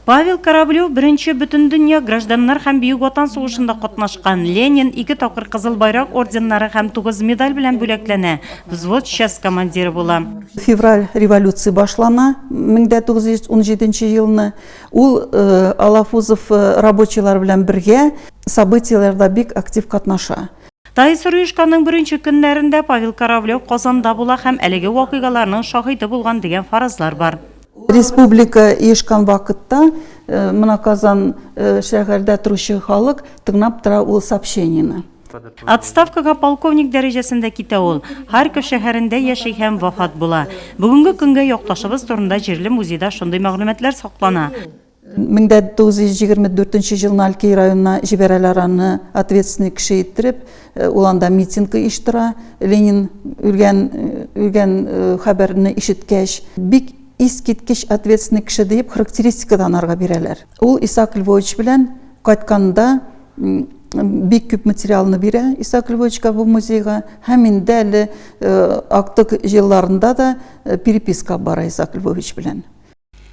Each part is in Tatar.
Павел Кораблев бірінші бүтін дүния гражданнар һәм Бүйік Отан сугышында катнашкан. Ленин 2 тапкыр Кызыл байрак орденнары һәм 9 медаль белән бүләкләнә. Взвод час командиры була. Февраль революция башлана 1917 елны. Ул Алафузов рабочийлар белән бергә событияләрдә бик актив катнаша. Тайсыр оешканның бірінші көннәрендә Павел Кораблев Казанда була һәм әлеге вакыйгаларның шаһиты булган дигән фаразлар бар. Республика ешкан вакытта мына Казан шәһәрдә торучы халык тыңлап тора ул сообщениене. Отставкага полковник дәрәҗәсендә китә ул. Харьков шәһәрендә яши һәм вафат була. Бүгенге көнгә якташыбыз турында җирле музейда шундый мәгълүматлар саклана. 1924 елны Алкей районына җибәрәләр аны ответственный кеше иттереп, ул анда митинг оештыра. Ленин үлгән хәбәрне ишеткәч, бик искиткеч ответственный кеше дип характеристикадан арга бирәләр. Ул Исаак Львович белән кайтканда бик күп материалны бирә Исаак Львовичка бу музейга, һәм инде әле актык елларында да переписка бара Исаак Львович белән.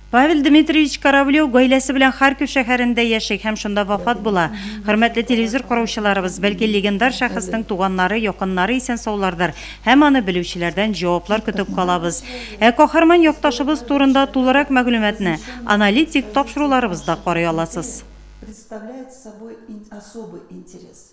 Павел Дмитриевич Кораблев гаиләсе белән Харьков шәһәрендә яши һәм шунда вафат була. Хөрмәтле телевизор караучыларыбыз, бәлки легендар шәхеснең туганнары, якыннары исән саулардыр. Һәм аны белүчеләрдән җаваплар көтеп калабыз. Каһарман якташыбыз турында тулырак мәгълүматны аналитик тапшыруларыбызда карый аласыз. Представляет собой особый интерес.